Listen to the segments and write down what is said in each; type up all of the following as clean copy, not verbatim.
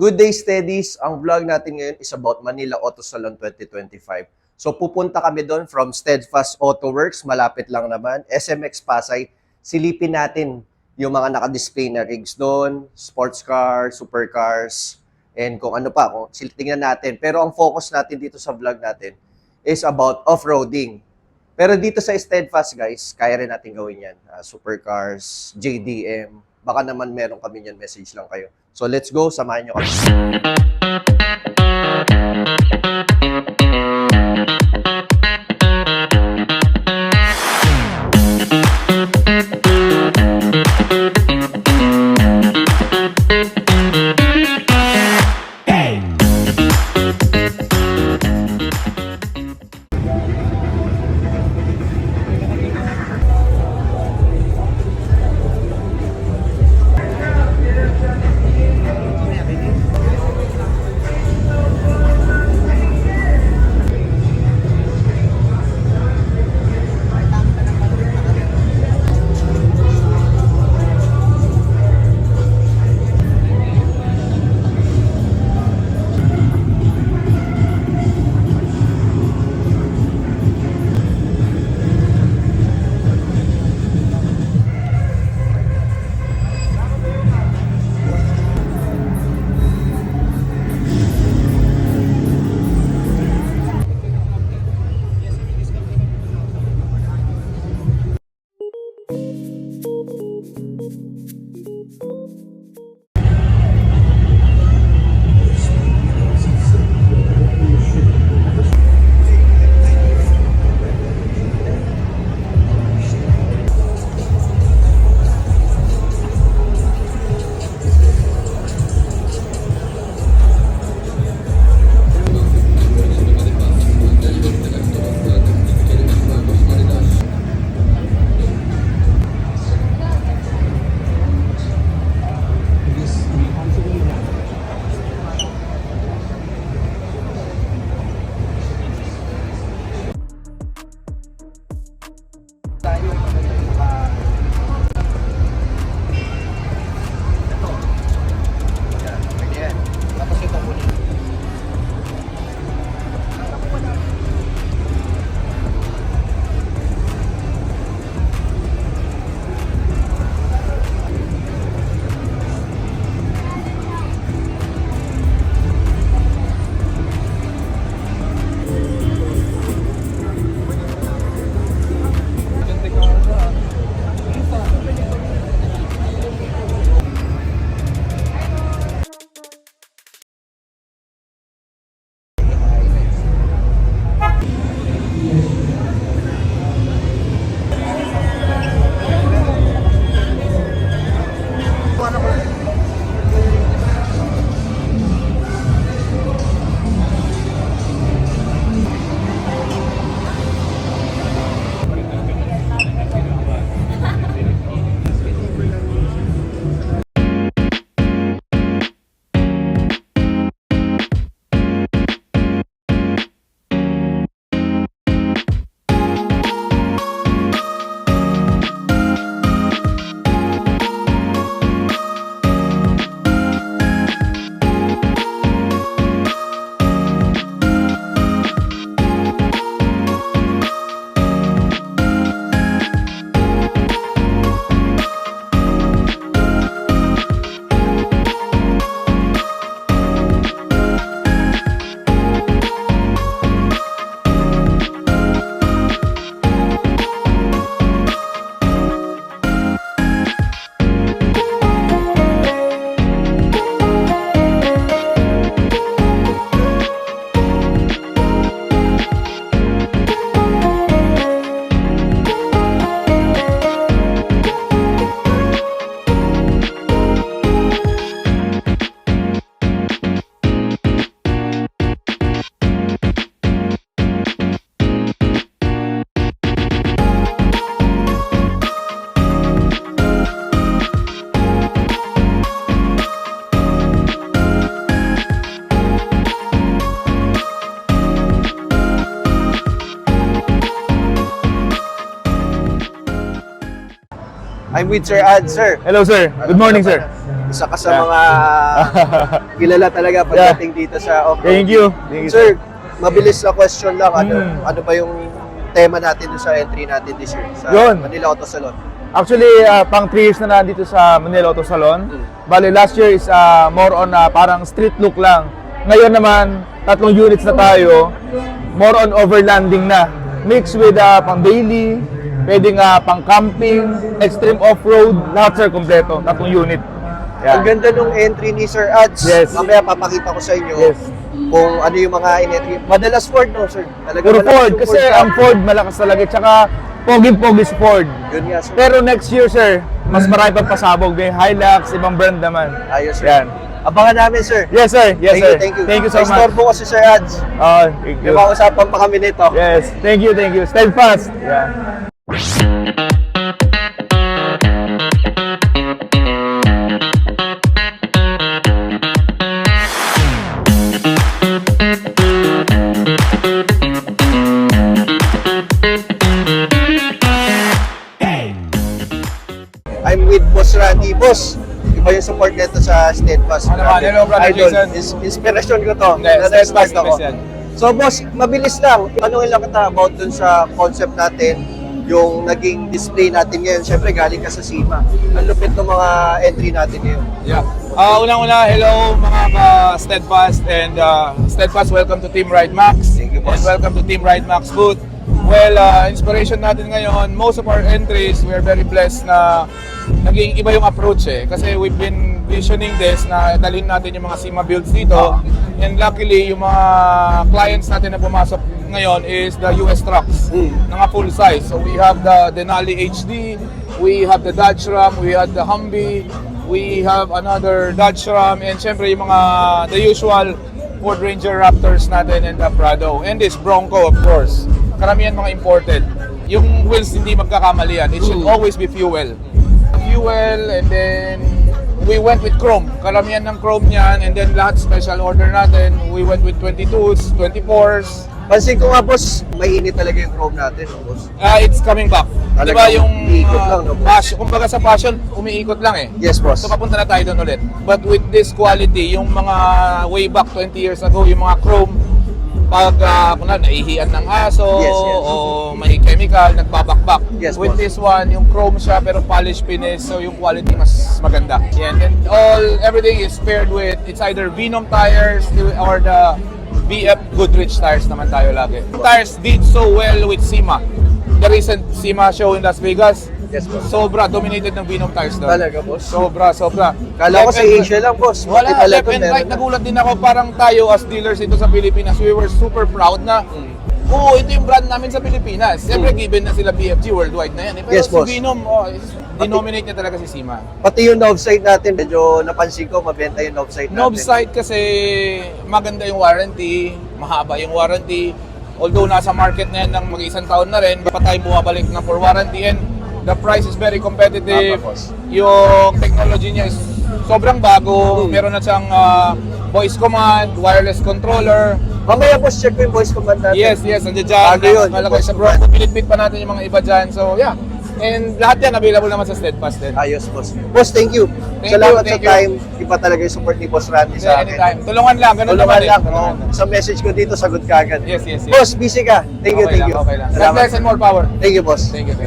Good Day Steadies, ang vlog natin ngayon is about Manila Auto Salon 2025. So pupunta kami doon from Steadfast Auto Works, malapit lang naman, SMX Pasay. Silipin natin yung mga naka-display na rigs doon, sports cars, supercars, and kung ano pa, kung tingnan natin. Pero ang focus natin dito sa vlog natin is about off-roading. Pero dito sa Steadfast, guys, kaya rin natin gawin yan. Supercars, JDM, baka naman meron kami yan, message lang kayo. So let's go, samahan nyo kami. I'm with Sir Ad, sir. Hello sir. Good morning sir. Isa ka sa mga kilala talaga pagdating dito sa off-road. Thank you. Thank you, Sir, mabilis na question lang. Ano ba yung tema natin dun sa entry natin this year sa Yun. Manila Auto Salon? Actually, pang 3 years na nandito sa Manila Auto Salon. Bali, last year is more on parang street look lang. Ngayon naman, 3 units na tayo. More on overlanding na. Mixed with pang daily, pwedeng pang camping, extreme off-road, lahat sir, kompleto. 3 unit. Ang ganda nung entry ni Sir Ads. Yes. Mamaya papakita ko sa inyo Yes. kung ano yung mga in-entry. Madalas Ford, no, sir? Talaga Puro madalas Ford, yung kasi ang Ford malakas talaga. Tsaka, pogi-pogi si Ford. Yun nga, sir. Pero next year, sir, mas marami pang pasabog. May Hilux, ibang brand naman. Ayos, sir. Yan. Abangan namin, sir. Yes, sir. Yes, sir. Thank you. Thank you so much. Naistorbo ko si Sir Ads. Thank you. May mausapan pa kami nito. Yes, thank you, thank you. Steadfast. Yeah. I'm with Boss Randy. Boss, iba yung support nito sa Steadfast. Ano ba? Hello, brother Idol. Jason. Inspiration ko to. Hindi, Steadfast ako. yan. So boss, mabilis lang. Tanungin lang kita about dun sa concept natin, yung naging display natin ngayon. Siyempre, galing ka sa SEMA. Ang lupit ng mga entry natin ngayon. Yeah. Unang-una, hello mga ka-Steadfast and Steadfast, welcome to Team Ride Max. Thank you, boss. And welcome to Team Ride Max booth. Well, inspiration natin ngayon, most of our entries, we are very blessed na naging iba yung approach Kasi we've been visioning this na dalhin natin yung mga SEMA builds dito. And luckily, yung mga clients natin na pumasok ngayon is the US trucks, mga full size. So we have the Denali HD, we have the Dodge Ram, we have the Humvee, we have another Dodge Ram, and syempre yung mga the usual Ford Ranger Raptors natin and the Prado. And this Bronco, of course. Karamihan mga imported. Yung wheels hindi magkakamali yan. It should always be fuel. Fuel, and then we went with chrome. Karamihan ng chrome niyan, and then lahat special order natin. We went with 22s, 24s. Pansin ko nga, boss, mainit talaga yung chrome natin, no, boss. It's coming back. Talagang Diba yung umiikot lang, no, boss? passion, kumbaga sa passion, umiikot lang Yes, boss. So papunta na tayo doon ulit. But with this quality, yung mga way back 20 years ago, yung mga chrome, pag naihian ng aso Yes. o may chemical, nagbabakbak. Yes, with boss. this one, yung chrome siya pero polish finish, so yung quality mas maganda. Yan. And everything is paired with, it's either Venom tires or the BF Goodrich tires naman tayo lagi. Tires did so well with SEMA. The recent SEMA show in Las Vegas, Yes, boss. sobra dominated ng Venom tires doon. Talaga, boss. Sobra. Kala ko Left sa and- Asia lang, boss. Wala, Pati pala left ito and meron right. na. Nagulat din ako, parang tayo as dealers dito sa Pilipinas, we were super proud na oo, ito yung brand namin sa Pilipinas. Siyempre, given na sila BFG worldwide na yan. Pero Yes, si boss. Venom, denominate niya talaga si SEMA. Pati yung Nov site natin, medyo napansin ko, mabenta yung Nov site natin. Nov site kasi maganda yung warranty, mahaba yung warranty. Although nasa market na yan ng mag-isang taon na rin, pa tayo bumabalik na for warranty, and the price is very competitive. Tama, boss. Yung technology niya is sobrang bago. Meron na siyang voice command, wireless controller. Mamaya, boss, check ko yung voice command natin. Yes, nandiyan dyan. Bago yun, Malagay yung sa voice Bronco. Pinitpit pa natin yung mga iba dyan. So, yeah. And lahat yan available naman sa Steadfast din. Ayos, boss. Boss, thank you. Thank Salamat you, sa thank you. time. Iba talaga yung support ni Boss Randy sa akin. Anytime. Tulungan lang. Ganun Tulungan naman lang. Tulungan Oh, sa message ko dito, sagot ka agad. Yes. Boss, busy ka. Thank you, Okay thank lang, you. Okay lang. God Salamat. bless and more power. Thank you, boss. Thank you.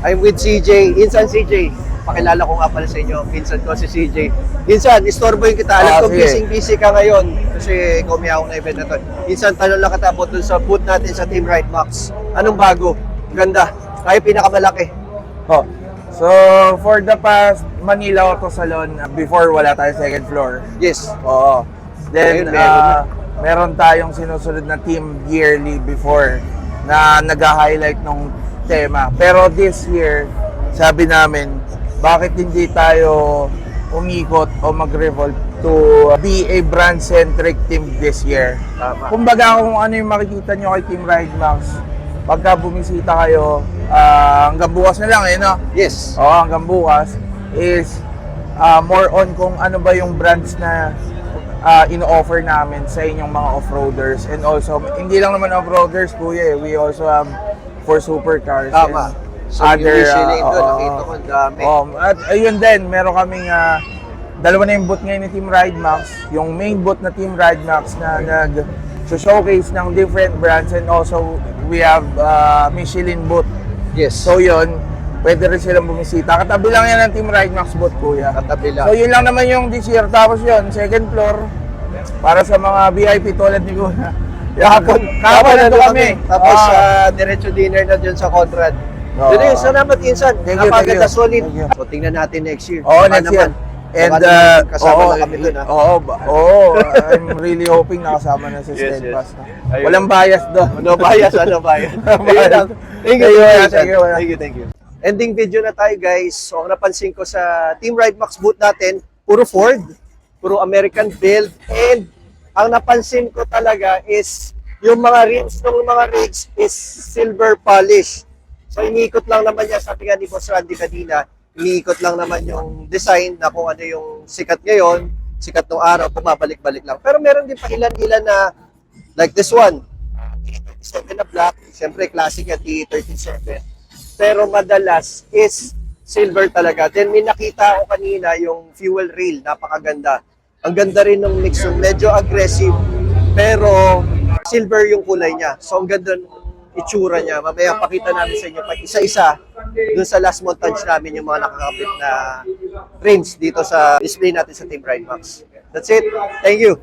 I'm with CJ. Insan CJ. Pakilala ko nga pala sa inyo. Pinsan ko si CJ. Insan, istorbohin kita. Alam ko sige. busy ka ngayon kasi ikaw may ako na event na to. Insan, tanong lang kita about dun sa booth natin sa Team Ride Max. Anong bago? Ganda. Tayo pinakamalaki. So, for the past Manila Auto Salon, before wala tayong second floor. Yes. Oo. Then, Ngayon, meron meron tayong sinusunod na team yearly before na nag-highlight ng tema. Pero this year, sabi namin, bakit hindi tayo umikot o mag-revolve to be a brand-centric team this year? Tama. Kumbaga kung ano yung makikita nyo kay Team Ride Max, pagka bumisita kayo, hanggang bukas na lang no? Yes. Oo, hanggang bukas is more on kung ano ba yung brands na ino-offer namin sa inyong mga off-roaders. And also, hindi lang naman off-roaders, kuya. We also have for supercars. Tama. And So, yung Michelin doon, nakita ko ang dami. At ayun din, meron kaming dalawa na yung booth ngayon ni Team Ride Max. Yung main booth na Team Ride Max na nag-showcase ng different brands, and also we have Michelin booth. Yes. So yun, pwede rin silang bumisita. Katabi lang yan ng Team Ride Max booth, kuya. Katabi lang. So yun lang naman yung this year. Tapos yun, second floor, para sa mga VIP tulad ni Kuya. Kahapon nandun kami. Tapos, diretso dinner na dyan sa Conrad. Oo. Yun, salamat Insan. Thank you, Napaganda, thank you. solid. Thank you. So, tingnan natin next year. Oo, Baka next year. naman. And Baka naman kasama na kami dun, I'm really hoping nakasama na si Yes, Steadfast. Ayun. Walang bias doon. Ano bias, ano bias. Ayun lang. Thank you, thank you, thank you. Ending video na tayo, guys. So, ang napansin ko sa Team Ride Max booth natin, puro Ford, puro American build, and ang napansin ko talaga is yung mga rims ng mga rigs is silver polish. So, iniikot lang naman niya, sabi nga ni Boss Randy kanina, iniikot lang naman yung design na kung ano yung sikat ngayon, sikat ng araw, bumabalik-balik lang. Pero meron din pa ilan-ilan na, like this one, T37 na black, siyempre classic yan, T37. Pero madalas is silver talaga. Then may nakita ako kanina yung fuel rail, napakaganda. Ang ganda rin ng mix, yung medyo aggressive, pero silver yung kulay niya. So ang ganda ng itsura niya. Mamaya pakita namin sa inyo pa isa-isa dun sa last montage namin yung mga nakakabit na rims dito sa display natin sa Team Ride Max. That's it. Thank you.